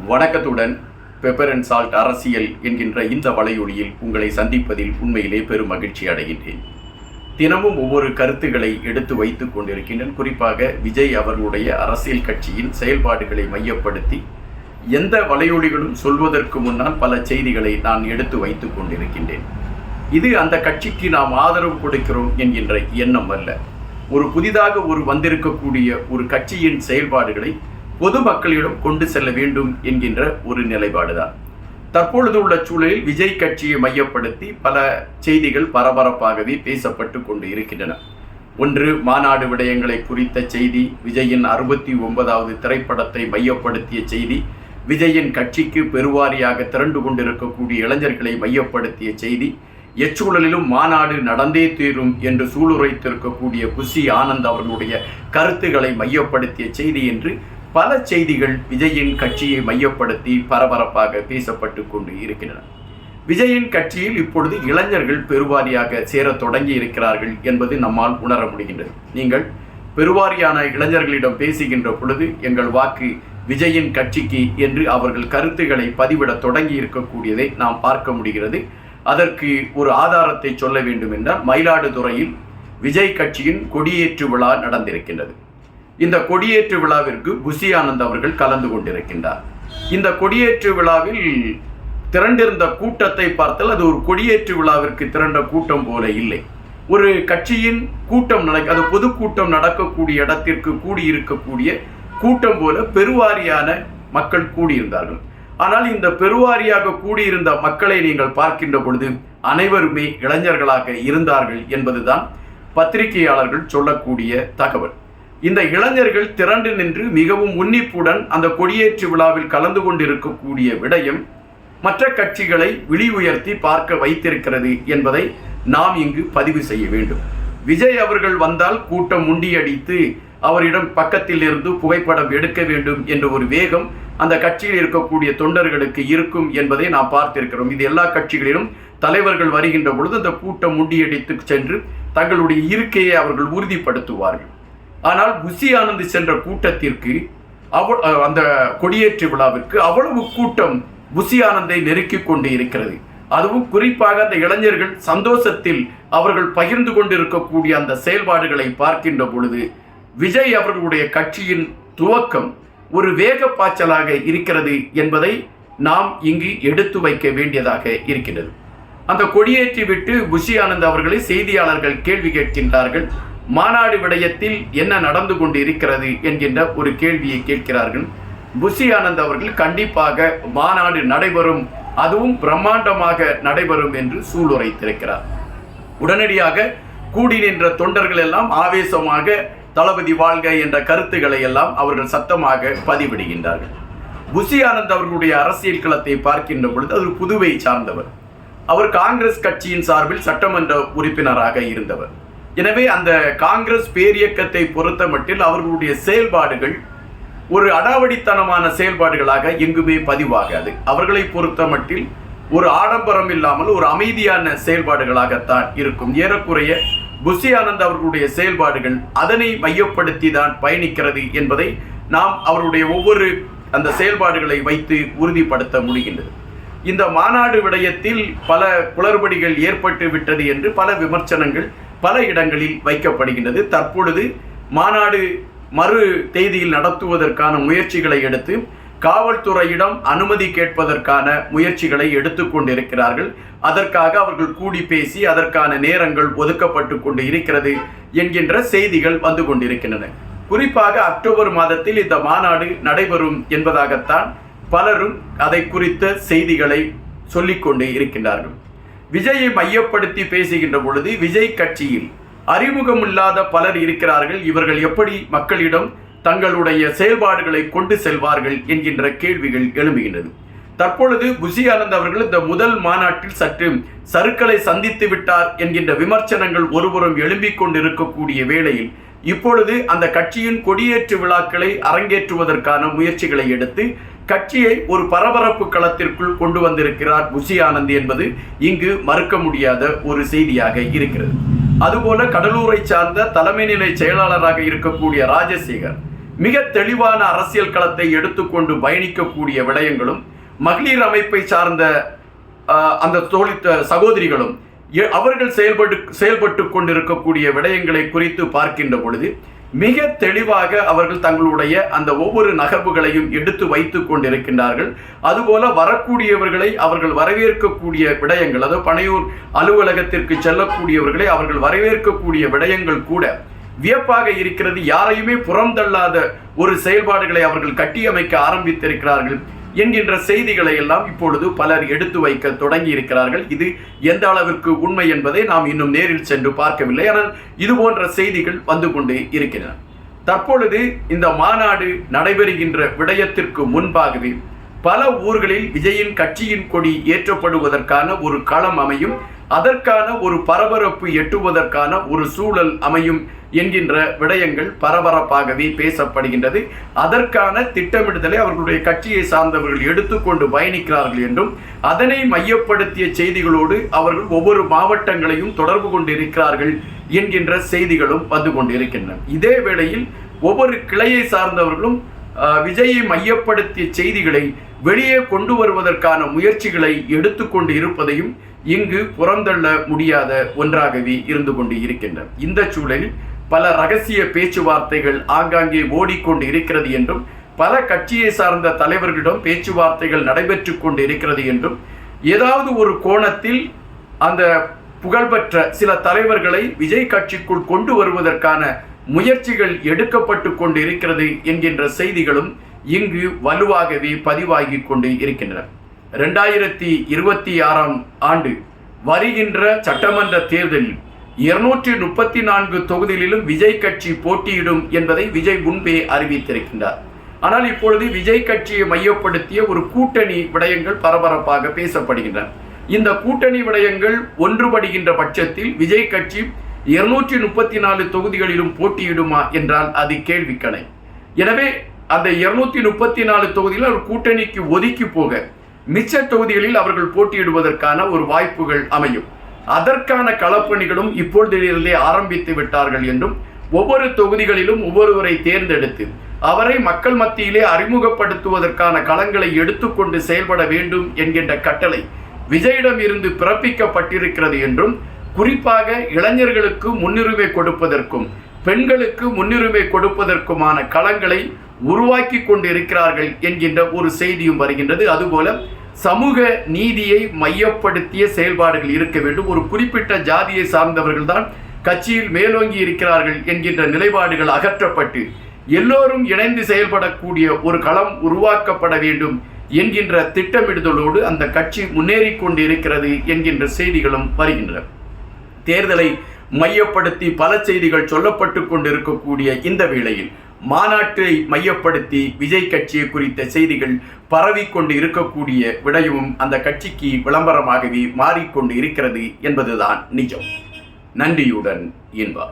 வணக்கத்துடன் pepper and salt அரசியல் என்கின்ற இந்த வலையொலியில் உங்களை சந்திப்பதில் உண்மையிலே பெரும் மகிழ்ச்சி அடைகின்றேன். தினமும் ஒவ்வொரு கருத்துக்களை எடுத்து வைத்துக் கொண்டிருக்கின்றேன். குறிப்பாக விஜய் அவர்களுடைய அரசியல் கட்சியின் செயல்பாடுகளை மையப்படுத்தி எந்த வலையொலிகளும் சொல்வதற்கு முன்னால் பல செய்திகளை நான் எடுத்து வைத்துக் கொண்டிருக்கின்றேன். இது அந்த கட்சிக்கு நாம் ஆதரவு கொடுக்கிறோம் என்கின்ற எண்ணம் அல்ல. ஒரு புதிதாக வந்திருக்கக்கூடிய ஒரு கட்சியின் செயல்பாடுகளை பொதுமக்களிடம் கொண்டு செல்ல வேண்டும் என்கின்ற ஒரு நிலைப்பாடுதான். தற்பொழுது உள்ள சூழலில் விஜய் கட்சியை மையப்படுத்தி பல செய்திகள் பரபரப்பாகவே பேசப்பட்டு கொண்டு இருக்கின்றன. ஒன்று, மாநாடு விடயங்களை குறித்த செய்தி, விஜயின் 69வது திரைப்படத்தை மையப்படுத்திய செய்தி, விஜயின் கட்சிக்கு பெருவாரியாக திரண்டு கொண்டிருக்கக்கூடிய இளைஞர்களை மையப்படுத்திய செய்தி, எச்சூழலிலும் மாநாடு நடந்தே தீரும் என்று சூளுரைத்திருக்கக்கூடிய புசி ஆனந்த் அவர்களுடைய கருத்துக்களை மையப்படுத்திய செய்தி என்று பல செய்திகள் விஜயின் கட்சியை மையப்படுத்தி பரபரப்பாக பேசப்பட்டு கொண்டு இருக்கின்றன. விஜயின் கட்சியில் இப்பொழுது இளைஞர்கள் பெருவாரியாக சேர தொடங்கி இருக்கிறார்கள் என்பது நம்மால் உணர முடிகின்றது. நீங்கள் பெருவாரியான இளைஞர்களிடம் பேசுகின்ற பொழுது எங்கள் வாக்கு விஜயின் கட்சிக்கு என்று அவர்கள் கருத்துக்களை பதிவிட தொடங்கி இருக்கக்கூடியதை நாம் பார்க்க முடிகிறது. அதற்கு ஒரு ஆதாரத்தை சொல்ல வேண்டும் என்றால், மயிலாடுதுறையில் விஜய் கட்சியின் கொடியேற்று விழா நடந்திருக்கின்றது. இந்த கொடியேற்று விழாவிற்கு புசி ஆனந்த் அவர்கள் கலந்து கொண்டிருக்கின்றார். இந்த கொடியேற்று விழாவில் திரண்டிருந்த கூட்டத்தை பார்த்தால் அது ஒரு கொடியேற்று விழாவிற்கு திரண்ட கூட்டம் போல இல்லை. ஒரு கட்சியின் கூட்டம் அது பொதுக்கூட்டம் நடக்கக்கூடிய இடத்திற்கு கூடியிருக்கக்கூடிய கூட்டம் போல பெருவாரியான மக்கள் கூடியிருந்தார்கள். ஆனால் இந்த பெருவாரியாக கூடியிருந்த மக்களை நீங்கள் பார்க்கின்ற பொழுது அனைவருமே இளைஞர்களாக இருந்தார்கள் என்பதுதான் பத்திரிகையாளர்கள் சொல்லக்கூடிய தகவல். இந்த இளைஞர்கள் திரண்டு நின்று மிகவும் உன்னிப்புடன் அந்த கொடியேற்று விழாவில் கலந்து கொண்டிருக்கக்கூடிய விடயம் மற்ற கட்சிகளை விழி உயர்த்தி பார்க்க வைத்திருக்கிறது என்பதை நாம் இங்கு பதிவு செய்ய வேண்டும். விஜய் அவர்கள் வந்தால் கூட்டம் முண்டியடித்து அவரிடம் பக்கத்தில் இருந்து புகைப்படம் எடுக்க வேண்டும் என்ற ஒரு வேகம் அந்த கட்சியில் இருக்கக்கூடிய தொண்டர்களுக்கு இருக்கும் என்பதை நாம் பார்த்திருக்கிறோம். இது எல்லா கட்சிகளிலும் தலைவர்கள் வருகின்ற பொழுது அந்த கூட்டம் முண்டியடித்து சென்று தங்களுடைய இருக்கையை அவர்கள் உறுதிப்படுத்துவார்கள். ஆனால் புசி ஆனந்த் சென்ற கூட்டத்திற்கு அந்த கொடியேற்று விழாவிற்கு அவ்வளவு கூட்டம் புசி ஆனந்தை நெருக்கி கொண்டு இருக்கிறது. அதுவும் குறிப்பாக அந்த இளைஞர்கள் சந்தோஷத்தில் அவர்கள் பகிர்ந்து கொண்டிருக்கக்கூடிய அந்த செயல்பாடுகளை பார்க்கின்ற பொழுது விஜய் அவர்களுடைய கட்சியின் துவக்கம் ஒரு வேக பாய்ச்சலாக இருக்கிறது என்பதை நாம் இங்கு எடுத்து வைக்க வேண்டியதாக இருக்கின்றது. அந்த கொடியேற்றி விட்டு புசி ஆனந்த் அவர்களை செய்தியாளர்கள் கேள்வி கேட்கின்றார்கள். மாநாடு விடயத்தில் என்ன நடந்து கொண்டு இருக்கிறது என்கின்ற ஒரு கேள்வியை கேட்கிறார்கள். புசி ஆனந்த் அவர்கள் கண்டிப்பாக மாநாடு நடைபெறும், அதுவும் பிரம்மாண்டமாக நடைபெறும் என்று சூளுரைத்திருக்கிறார். உடனடியாக கூடி நின்ற தொண்டர்கள் எல்லாம் ஆவேசமாக தளபதி வாழ்க என்ற கருத்துக்களை எல்லாம் அவர்கள் சத்தமாக பதிவிடுகின்றார்கள். புசி ஆனந்த் அவர்களுடைய அரசியல் களத்தை பார்க்கின்ற பொழுது அது புதுவை சார்ந்தவர். அவர் காங்கிரஸ் கட்சியின் சார்பில் சட்டமன்ற உறுப்பினராக இருந்தவர். எனவே அந்த காங்கிரஸ் பேரியக்கத்தை பொறுத்த மட்டில் அவர்களுடைய செயல்பாடுகள் ஒரு அடாவடித்தனமான செயல்பாடுகளாக எங்குமே பதிவாகாது. அவர்களை பொறுத்த மட்டில் ஒரு ஆடம்பரம் இல்லாமல் ஒரு அமைதியான செயல்பாடுகளாகத்தான் இருக்கும். ஏறக்குறைய புசி ஆனந்த் அவர்களுடைய செயல்பாடுகள் அதனை மையப்படுத்தி தான் பயணிக்கிறது என்பதை நாம் அவருடைய ஒவ்வொரு அந்த செயல்பாடுகளை வைத்து உறுதிப்படுத்த முடிகின்றது. இந்த மாநாடு விடயத்தில் பல குளறுபடிகள் ஏற்பட்டு விட்டது என்று பல விமர்சனங்கள் பல இடங்களில் வைக்கப்படுகின்றது. தற்பொழுது மாநாடு மறு தேதியில் நடத்துவதற்கான முயற்சிகளை எடுத்து காவல்துறையிடம் அனுமதி கேட்பதற்கான முயற்சிகளை எடுத்துக்கொண்டிருக்கிறார்கள். அதற்காக அவர்கள் கூடி பேசி அதற்கான நேரங்கள் ஒதுக்கப்பட்டு கொண்டு இருக்கிறது என்கின்ற செய்திகள் வந்து கொண்டிருக்கின்றன. குறிப்பாக அக்டோபர் மாதத்தில் இந்த மாநாடு நடைபெறும் என்பதாகத்தான் பலரும் அதை குறித்த செய்திகளை சொல்லிக்கொண்டு இருக்கின்றார்கள். விஜயை மையப்படுத்தி பேசுகின்ற பொழுது விஜய் கட்சியில் அறிமுகமில்லாத பலர் இருக்கிறார்கள். இவர்கள் எப்படி மக்களிடம் தங்களுடைய செயல்பாடுகளை கொண்டு செல்வார்கள் என்கின்ற கேள்விகள் எழும்புகின்றது. தற்பொழுது புசி ஆனந்த் அவர்கள் இந்த முதல் மாநாட்டில் சற்று சறுக்களை சந்தித்து விட்டார் என்கின்ற விமர்சனங்கள் ஒருபுறம் எழும்பிக் கொண்டிருக்கக்கூடிய வேளையில் இப்பொழுது அந்த கட்சியின் கொடியேற்று விழாக்களை அரங்கேற்றுவதற்கான முயற்சிகளை எடுத்து கட்சியை ஒரு பரபரப்பு களத்திற்குள் கொண்டு வந்திருக்கிறார் புசி ஆனந்த் என்பது இங்கு மறுக்க முடியாத ஒரு செய்தியாக இருக்கிறது. அதுபோல கடலூரை சார்ந்த தலைமை நிலை செயலாளராக இருக்கக்கூடிய ராஜசேகர் மிக தெளிவான அரசியல் களத்தை எடுத்துக்கொண்டு பயணிக்கக்கூடிய விடயங்களும், மகளிர் அமைப்பை சார்ந்த அந்த சகோதரிகளும் அவர்கள் செயல்பட்டு கொண்டிருக்கக்கூடிய விடயங்களை குறித்து பார்க்கின்ற பொழுது மிக தெளிவாக அவர்கள் தங்களுடைய அந்த ஒவ்வொரு நகர்வுகளையும் எடுத்து வைத்துக் கொண்டிருக்கின்றார்கள். அதுபோல வரக்கூடியவர்களை அவர்கள் வரவேற்கக்கூடிய விடயங்கள், அதாவது பனையூர் அலுவலகத்திற்கு செல்லக்கூடியவர்களை அவர்கள் வரவேற்கக்கூடிய விடயங்கள் கூட வியப்பாக இருக்கிறது. யாரையுமே புறந்தள்ளாத ஒரு செயல்பாடுகளை அவர்கள் கட்டியமைக்க ஆரம்பித்திருக்கிறார்கள் என்கின்ற செய்திகளை எல்லாம் இப்பொழுது பலர் எடுத்து வைக்க தொடங்கி இருக்கிறார்கள். இது எந்த அளவிற்கு உண்மை என்பதை நாம் இன்னும் நேரில் சென்று பார்க்கவில்லை. ஆனால் இது போன்ற செய்திகள் வந்து கொண்டே இருக்கின்றன. தற்பொழுது இந்த மாநாடு நடைபெறுகின்ற விடயத்திற்கு முன்பாகவே பல ஊர்களில் விஜயின் கட்சியின் கொடி ஏற்றப்படுவதற்கான ஒரு களம் அமையும், அதற்கான ஒரு பரபரப்பு எட்டுவதற்கான ஒரு சூழல் அமையும் என்கின்ற விடயங்கள் பரபரப்பாகவே பேசப்படுகின்றது. அதற்கான திட்டமிடுதலை அவர்களுடைய கட்சியை சார்ந்தவர்கள் எடுத்துக்கொண்டு பயணிக்கிறார்கள் என்றும், அதனை மையப்படுத்திய செய்திகளோடு அவர்கள் ஒவ்வொரு மாவட்டங்களையும் தொடர்பு கொண்டிருக்கிறார்கள் என்கின்ற செய்திகளும் வந்து கொண்டிருக்கின்றன. இதே வேளையில் ஒவ்வொரு கிளையை சார்ந்தவர்களும் விஜயை மையப்படுத்திய செய்திகளை வெளியே கொண்டு வருவதற்கான முயற்சிகளை எடுத்துக்கொண்டு இருப்பதையும் இங்கு புறந்தள்ள முடியாத ஒன்றாகவே இருந்து கொண்டு இருக்கின்றன. இந்த சூழலில் பல ரகசிய பேச்சுவார்த்தைகள் ஆங்காங்கே ஓடிக்கொண்டு இருக்கிறது என்றும், பல கட்சியை சார்ந்த தலைவர்களிடம் பேச்சுவார்த்தைகள் நடைபெற்று கொண்டு இருக்கிறது என்றும், ஏதாவது ஒரு கோணத்தில் அந்த புகழ்பெற்ற சில தலைவர்களை விஜய் கட்சிக்குள் கொண்டு வருவதற்கான முயற்சிகள் எடுக்கப்பட்டு கொண்டு இருக்கிறது என்கின்ற செய்திகளும் இங்கு வலுவாகவே பதிவாகி கொண்டு இருக்கின்றன. 2026 ஆண்டு வருகின்ற சட்டமன்ற தேர்தலில் 234 தொகுதிகளிலும் விஜய் கட்சி போட்டியிடும் என்பதை விஜய் முன்பே அறிவித்திருக்கின்றார். ஆனால் இப்பொழுது விஜய் கட்சியை மையப்படுத்திய ஒரு கூட்டணி விடயங்கள் பரபரப்பாக பேசப்படுகின்றன. இந்த கூட்டணி விடயங்கள் ஒன்றுபடுகின்ற பட்சத்தில் விஜய் கட்சி 234 தொகுதிகளிலும் போட்டியிடுமா என்றால் அது கேள்விக்கணை. எனவே அந்த 234 தொகுதியில் அவர் கூட்டணிக்கு ஒதுக்கி போக மிச்ச தொகுதிகளில் அவர்கள் போட்டியிடுவதற்கான ஒரு வாய்ப்புகள் அமையும். அதற்கான களப்பணிகளும் இப்பொழுதிலிருந்தே ஆரம்பித்து விட்டார்கள் என்றும், ஒவ்வொரு தொகுதிகளிலும் ஒவ்வொருவரை தேர்ந்தெடுத்து அவரை மக்கள் மத்தியிலே அறிமுகப்படுத்துவதற்கான களங்களை எடுத்துக்கொண்டு செயல்பட வேண்டும் என்கின்ற கட்டளை விஜயிடம் இருந்து பிறப்பிக்கப்பட்டிருக்கிறது என்றும், குறிப்பாக இளைஞர்களுக்கு முன்னுரிமை கொடுப்பதற்கும் பெண்களுக்கு முன்னுரிமை கொடுப்பதற்குமான களங்களை உருவாக்கி கொண்டு இருக்கிறார்கள் என்கின்ற ஒரு செய்தியும் வருகின்றது. அதுபோல சமூக நீதியை மையப்படுத்திய செயல்பாடுகள் இருக்க வேண்டும். ஒரு குறிப்பிட்ட ஜாதியை சார்ந்தவர்கள் தான் கட்சியில் மேலோங்கி இருக்கிறார்கள் என்கின்ற நிலைப்பாடுகள் அகற்றப்பட்டு எல்லோரும் இணைந்து செயல்படக்கூடிய ஒரு களம் உருவாக்கப்பட வேண்டும் என்கின்ற திட்டமிடுதலோடு அந்த கட்சி முன்னேறி கொண்டு இருக்கிறது என்கின்ற செய்திகளும் வருகின்றன. தேர்தலை மையப்படுத்தி பல செய்திகள் சொல்லப்பட்டு கொண்டிருக்கக்கூடிய இந்த வேளையில் மாநாட்டை மையப்படுத்தி விஜய் கட்சியை குறித்த செய்திகள் பரவிக்கொண்டு இருக்கக்கூடிய விடயமும் அந்த கட்சிக்கு விளம்பரமாகவே மாறிக்கொண்டு இருக்கிறது என்பதுதான் நிஜம். நன்றியுடன் இன்பா.